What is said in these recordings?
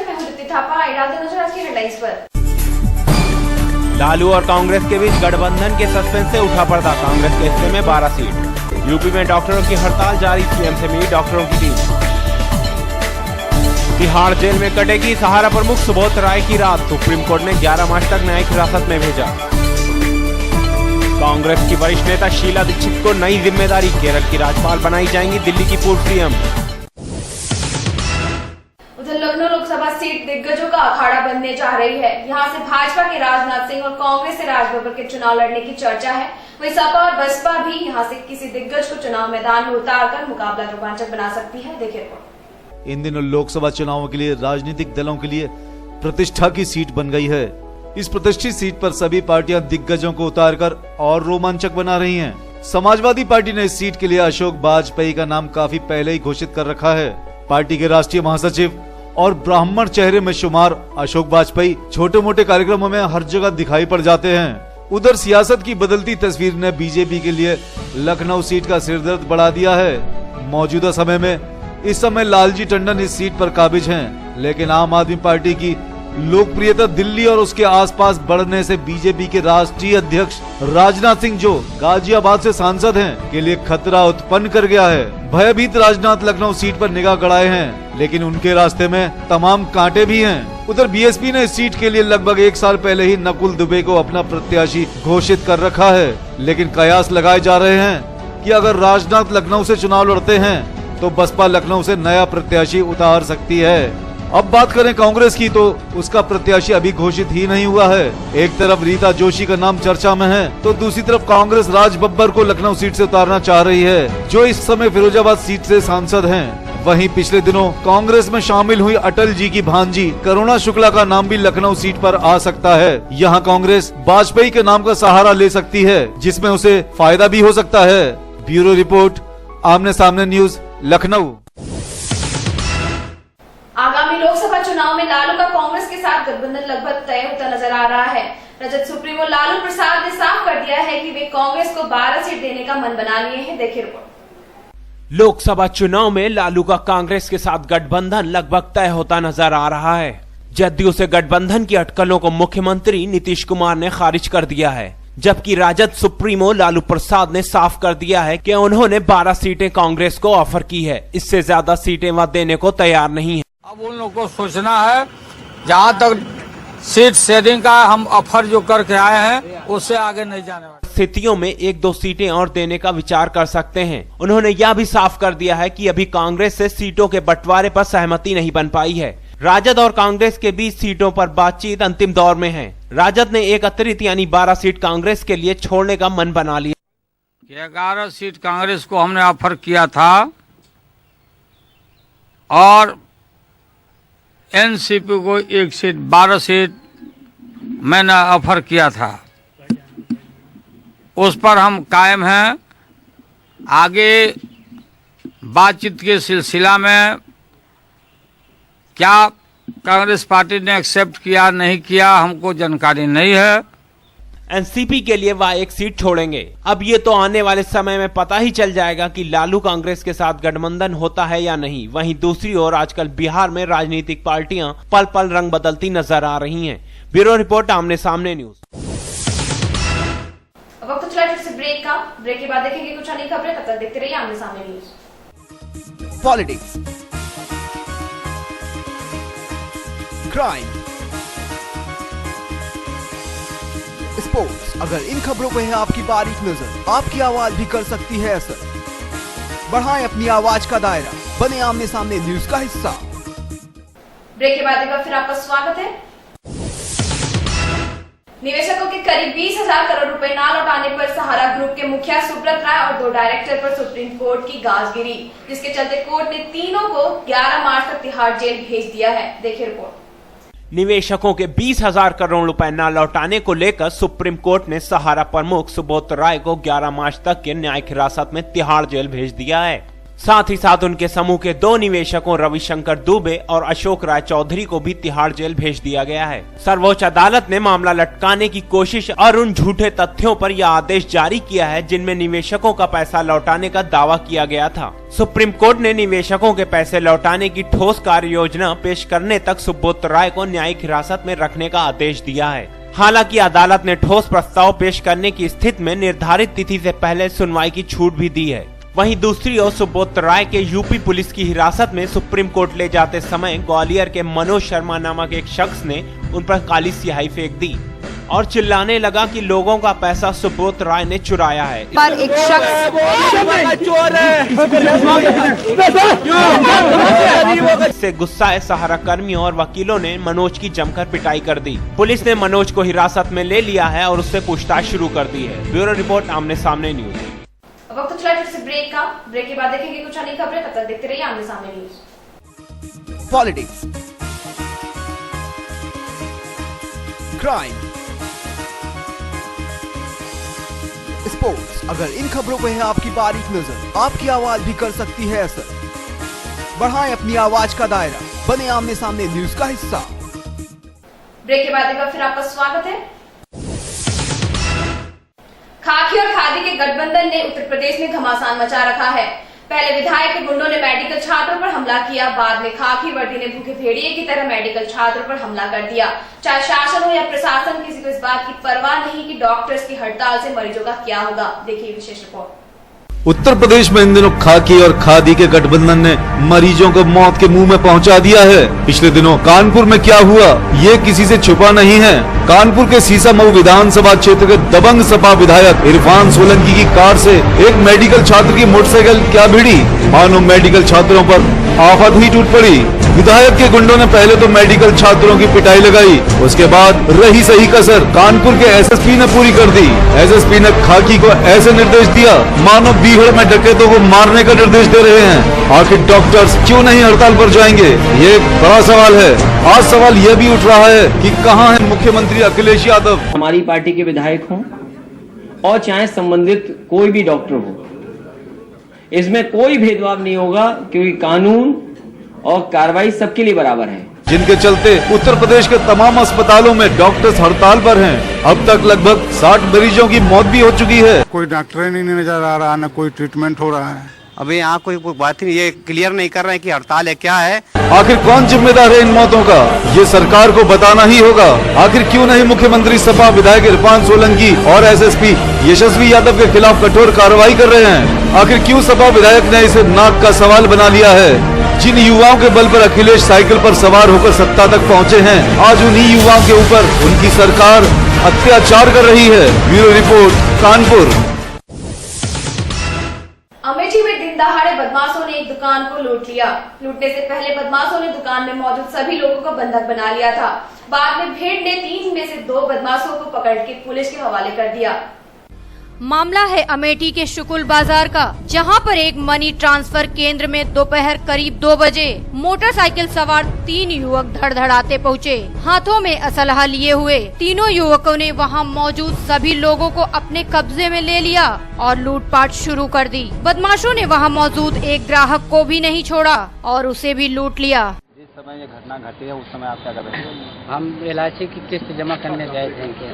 नमस्ते, मैं हूं रितिका थापा। आइए डालते नजर आज की हेडलाइंस पर। लालू और कांग्रेस के बीच गठबंधन के सस्पेंस से उठा पर्दा, कांग्रेस के हिस्से में 12 सीट। यूपी में डॉक्टरों की हड़ताल जारी, सीएम से मिली डॉक्टरों की टीम। तिहाड़ जेल में कटेगी सहारा प्रमुख सुबोध राय की रात, सुप्रीम कोर्ट ने 11 मार्च तक न्यायिक हिरासत में भेजा। कांग्रेस की वरिष्ठ नेता शीला दीक्षित को नई जिम्मेदारी, केरल की राज्यपाल बनाई जाएंगी दिल्ली की पूर्व सीएम। उधर लखनऊ लोकसभा सीट दिग्गजों का अखाड़ा बनने जा रही है। यहां से भाजपा के राजनाथ सिंह और कांग्रेस से राज बब्बर के चुनाव लड़ने की चर्चा है। वहीं सपा और बसपा भी यहां से किसी दिग्गज को चुनाव मैदान में उतारकर मुकाबला रोमांचक बना सकती है। देखिए रिपोर्ट। इन दिनों लोकसभा चुनावों के लिए राजनीतिक दलों के लिए प्रतिष्ठा की सीट बन गई है। इस प्रतिष्ठित सीट पर सभी पार्टियां दिग्गजों को उतारकर और रोमांचक बना रही हैं। समाजवादी पार्टी ने इस सीट के लिए अशोक वाजपेयी का नाम काफी पहले ही घोषित कर रखा है। पार्टी के राष्ट्रीय महासचिव और ब्राह्मण चेहरे में शुमार अशोक वाजपेयी छोटे मोटे कार्यक्रमों में हर जगह दिखाई पड़ जाते हैं। उधर सियासत की बदलती तस्वीर ने बीजेपी के लिए लखनऊ सीट का सिरदर्द बढ़ा दिया है। मौजूदा समय में इस समय लालजी टंडन इस सीट पर काबिज हैं, लेकिन आम आदमी पार्टी की लोकप्रियता दिल्ली और उसके आसपास बढ़ने से बीजेपी के राष्ट्रीय अध्यक्ष राजनाथ सिंह, जो गाजियाबाद से सांसद हैं, के लिए खतरा उत्पन्न कर गया है। भयभीत राजनाथ लखनऊ सीट पर निगाह गड़ाए हैं, लेकिन उनके रास्ते में तमाम कांटे भी हैं। उधर बीएसपी ने इस सीट के लिए लगभग 1 साल पहले ही नकुल दुबे को अपना प्रत्याशी घोषित कर रखा है, लेकिन कयास लगाए जा रहे हैं कि अगर राजनाथ लखनऊ से चुनाव लड़ते हैं तो बसपा लखनऊ से नया प्रत्याशी उतार सकती है। अब बात करें कांग्रेस की, तो उसका प्रत्याशी अभी घोषित ही नहीं हुआ है। एक तरफ रीता जोशी का नाम चर्चा में है, तो दूसरी तरफ कांग्रेस राज बब्बर को लखनऊ सीट से उतारना चाह रही है, जो इस समय फिरोजाबाद सीट से सांसद हैं। वहीं पिछले दिनों कांग्रेस में शामिल हुई अटल जी की भांजी करुणा शुक्ला का नाम भी लखनऊ सीट पर आ सकता है। यहाँ कांग्रेस वाजपेयी के नाम का सहारा ले सकती है, जिसमें उसे फायदा भी हो सकता है। ब्यूरो रिपोर्ट, आमने सामने न्यूज, लखनऊ। आगामी लोकसभा चुनाव में लालू का कांग्रेस के साथ गठबंधन लगभग तय होता नजर आ रहा है। रजत सुप्रीमो लालू प्रसाद ने साफ कर दिया है कि वे कांग्रेस को 12 सीट देने का मन बना लिए हैं। देखिए रिपोर्ट। लोकसभा चुनाव में लालू का कांग्रेस के साथ गठबंधन लगभग तय होता नजर आ रहा है। जदयू से गठबंधन की अटकलों को मुख्यमंत्री नीतीश कुमार ने खारिज कर दिया है, जबकि राजद सुप्रीमो लालू प्रसाद ने साफ कर दिया है कि उन्होंने 12 सीटें कांग्रेस को ऑफर की है, इससे ज्यादा सीटें वह देने को तैयार नहीं है। अब उन लोगों को सोचना है, जहाँ तक सीट शेयरिंग का हम ऑफर जो करके आए हैं उससे आगे नहीं जाने वाले। स्थितियों में 1-2 सीटें और देने का विचार कर सकते हैं। उन्होंने यह भी साफ कर दिया है कि अभी कांग्रेस से सीटों के बंटवारे पर सहमति नहीं बन पाई है। राजद और कांग्रेस के बीच सीटों पर बातचीत अंतिम दौर में है। राजद ने एक अतिरिक्त यानी 12 सीट कांग्रेस के लिए छोड़ने का मन बना लिया। 11 सीट कांग्रेस को हमने ऑफर किया था और एनसीपी को 1 सीट 12 सीट मैंने ऑफर किया था, उस पर हम कायम हैं। आगे बातचीत के सिलसिला में क्या कांग्रेस पार्टी ने एक्सेप्ट किया नहीं किया हमको जानकारी नहीं है। एनसीपी के लिए वह 1 सीट छोड़ेंगे। अब ये तो आने वाले समय में पता ही चल जाएगा कि लालू कांग्रेस के साथ गठबंधन होता है या नहीं। वहीं दूसरी ओर आजकल बिहार में राजनीतिक पार्टियां पल पल रंग बदलती नजर आ रही हैं। ब्यूरो रिपोर्ट, आमने सामने न्यूज। वक्त चला फिर से ब्रेक का। ब्रेक के बाद देखेंगे कुछ अन्य खबरें, तब तक देखते रहिए आमने सामने न्यूज। पॉलिटिक्स, क्राइम, स्पोर्ट्स, अगर इन खबरों पे है आपकी बारीक नजर, आपकी आवाज भी कर सकती है असर। बढ़ाएं अपनी आवाज का दायरा, बने आमने सामने न्यूज का हिस्सा। ब्रेक के बाद एक बार फिर आपका स्वागत है। निवेशकों के करीब 20,000 करोड़ रुपए ना लौटाने पर सहारा ग्रुप के मुखिया सुब्रत राय और 2 डायरेक्टर पर सुप्रीम कोर्ट की गाज गिरी, जिसके चलते कोर्ट ने तीनों को 11 मार्च तक तिहाड़ जेल भेज दिया है। देखिए रिपोर्ट। निवेशकों के 20,000 करोड़ रुपए न लौटाने को लेकर सुप्रीम कोर्ट ने सहारा प्रमुख सुबोध राय को 11 मार्च तक के न्यायिक हिरासत में तिहाड़ जेल भेज दिया है। साथ ही साथ उनके समूह के 2 निवेशकों रविशंकर दुबे और अशोक राय चौधरी को भी तिहाड़ जेल भेज दिया गया है। सर्वोच्च अदालत ने मामला लटकाने की कोशिश और उन झूठे तथ्यों पर यह आदेश जारी किया है जिनमें निवेशकों का पैसा लौटाने का दावा किया गया था। सुप्रीम कोर्ट ने निवेशकों के पैसे लौटाने की ठोस कार्य योजना पेश करने तक सुब्रत राय को न्यायिक हिरासत में रखने का आदेश दिया है। हालांकि अदालत ने ठोस प्रस्ताव पेश करने की स्थिति में निर्धारित तिथि से पहले सुनवाई की छूट भी दी है। वहीं दूसरी ओर सुब्रत राय के यूपी पुलिस की हिरासत में सुप्रीम कोर्ट ले जाते समय ग्वालियर के मनोज शर्मा नामक एक शख्स ने उन पर काली स्याही फेंक दी और चिल्लाने लगा कि लोगों का पैसा सुब्रत राय ने चुराया है। पर एक इससे गुस्साए सहारा कर्मियों और वकीलों ने मनोज की जमकर पिटाई कर दी। पुलिस ने मनोज को हिरासत में ले लिया है और उससे पूछताछ शुरू कर दी है। ब्यूरो रिपोर्ट आमने सामने न्यूज। वक्त चला फिर से ब्रेक का। ब्रेक के बाद देखेंगे कुछ अन्य खबरें। तब तक देखते रहिए आमने सामने न्यूज। Politics, crime, sports. अगर इन खबरों पे है आपकी बारीक नजर, आपकी आवाज भी कर सकती है असर। बढ़ाएं अपनी आवाज का दायरा, बने आमने सामने न्यूज का हिस्सा। ब्रेक के बाद एक बार फिर आपका स्वागत है। खाकी और खादी के गठबंधन ने उत्तर प्रदेश में घमासान मचा रखा है। पहले विधायक के गुंडों ने मेडिकल छात्रों पर हमला किया, बाद में खाकी वर्दी ने भूखे भेड़िए की तरह मेडिकल छात्रों पर हमला कर दिया। चाहे शासन हो या प्रशासन, किसी को इस बात की परवाह नहीं कि डॉक्टर्स की हड़ताल से मरीजों का क्या होगा। देखिए विशेष रिपोर्ट। उत्तर प्रदेश में इन दिनों खाकी और खादी के गठबंधन ने मरीजों को मौत के मुंह में पहुंचा दिया है। पिछले दिनों कानपुर में क्या हुआ ये किसी से छुपा नहीं है। कानपुर के सीसामऊ विधानसभा क्षेत्र के दबंग सपा विधायक इरफान सोलंकी की कार से एक मेडिकल छात्र की मोटरसाइकिल क्या भिड़ी, मानो मेडिकल छात्रों पर आफत ही टूट पड़ी। विधायक के गुंडों ने पहले तो मेडिकल छात्रों की पिटाई लगाई, उसके बाद रही सही कसर कानपुर के एसएसपी ने पूरी कर दी। एसएसपी ने खाकी को ऐसे निर्देश दिया मानो बीहड़ में डकैतों को मारने का निर्देश दे रहे हैं। आखिर डॉक्टर्स क्यों नहीं हड़ताल पर जाएंगे, ये एक बड़ा सवाल है। आज सवाल यह भी उठ रहा है कि कहाँ है मुख्यमंत्री अखिलेश यादव। हमारी पार्टी के विधायक हों और चाहे संबंधित कोई भी डॉक्टर हो, इसमें कोई भेदभाव नहीं होगा, क्योंकि कानून और कार्रवाई सबके लिए बराबर है। जिनके चलते उत्तर प्रदेश के तमाम अस्पतालों में डॉक्टर्स हड़ताल पर हैं। अब तक लगभग 60 मरीजों की मौत भी हो चुकी है। कोई डॉक्टर नहीं नजर आ रहा, न कोई ट्रीटमेंट हो रहा है। अभी यहाँ कोई बात ही नहीं, ये क्लियर नहीं कर रहे हैं कि हड़ताल है क्या है। आखिर कौन जिम्मेदार है इन मौतों का, ये सरकार को बताना ही होगा। आखिर क्यों नहीं मुख्यमंत्री सपा विधायक इरफान सोलंकी और एसएसपी यशस्वी यादव के खिलाफ कठोर कार्रवाई कर रहे हैं। आखिर क्यों सपा विधायक ने इसे नाक का सवाल बना लिया है। जिन युवाओं के बल पर अखिलेश साइकिल पर सवार होकर सत्ता तक पहुंचे हैं, आज उन्हीं युवाओं के ऊपर उनकी सरकार अत्याचार कर रही है। Bureau report, Kanpur. अमेठी में दिन दहाड़े बदमाशों ने एक दुकान को लूट लिया। लूटने से पहले बदमाशों ने दुकान में मौजूद सभी लोगों को बंधक बना लिया था। बाद में भीड़ ने 3 में से 2 बदमाशों को पकड़ के पुलिस के हवाले कर दिया। मामला है अमेठी के शुकुल बाजार का, जहां पर एक मनी ट्रांसफर केंद्र में दोपहर करीब 2 बजे मोटरसाइकिल सवार 3 युवक धड़धड़ाते पहुंचे, हाथों में असलहा लिए हुए। तीनों युवकों ने वहां मौजूद सभी लोगों को अपने कब्जे में ले लिया और लूटपाट शुरू कर दी। बदमाशों ने वहां मौजूद एक ग्राहक को भी नहीं छोड़ा और उसे भी लूट लिया। जिस समय ये घटना घटी है उस समय आप क्या कर रहे थे? हम LIC की किस्त जमा करने गए थे।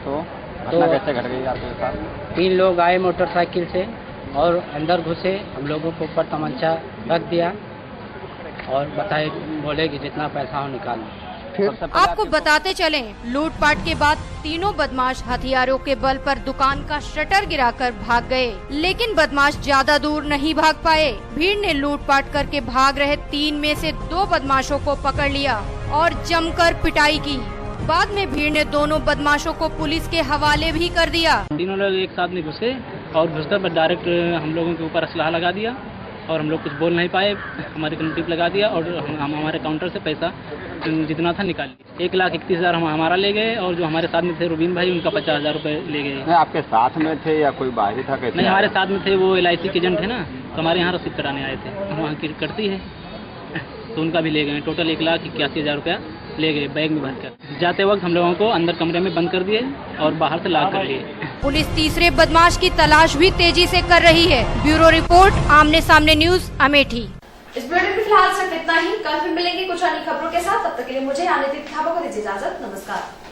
तो घटना कैसे घट गई आपके साथ? 3 लोग आए मोटरसाइकिल से और अंदर घुसे, हम लोगों को ऊपर तमंचा रख दिया और बताए, बोले कि जितना पैसा हो निकाल। आपको बताते चलें, लूटपाट के बाद तीनों बदमाश हथियारों के बल पर दुकान का शटर गिराकर भाग गए, लेकिन बदमाश ज्यादा दूर नहीं भाग पाए। भीड़ ने लूटपाट करके भाग रहे 3 में से 2 बदमाशों को पकड़ लिया और जमकर पिटाई की। बाद में भीड़ ने दोनों बदमाशों को पुलिस के हवाले भी कर दिया। तीनों लोग एक साथ में घुसे और घुसकर डायरेक्ट हम लोगों के ऊपर असलहा लगा दिया और हम लोग कुछ बोल नहीं पाए। हमारे टिप लगा दिया और हम हमारे काउंटर से पैसा जितना था निकाल लिया। 1,31,000 हम हमारा ले गए और जो हमारे साथ में थे रुबीन भाई, उनका 50,000 रुपए ले गए। आपके साथ में थे या कोई बाहरी था? कैसे? नहीं, हमारे साथ में थे। वो LIC के एजेंट थे ना, तो हमारे यहाँ रसीद कटाने आए थे। हम वहाँ की कटती है तो उनका भी ले गए। टोटल 1,81,000 रुपया ले गए बैग में भरकर। जाते वक्त हम लोगों को अंदर कमरे में बंद कर दिए और बाहर से लॉक कर लिए। पुलिस तीसरे बदमाश की तलाश भी तेजी से कर रही है। ब्यूरो रिपोर्ट, आमने सामने न्यूज, अमेठी। इस बुलेटिन में फिलहाल सिर्फ इतना ही। कल फिर मिलेंगे कुछ अन्य खबरों के साथ। तब तक के लिए मुझे आने खबरों को दीजिए इजाजत। नमस्कार।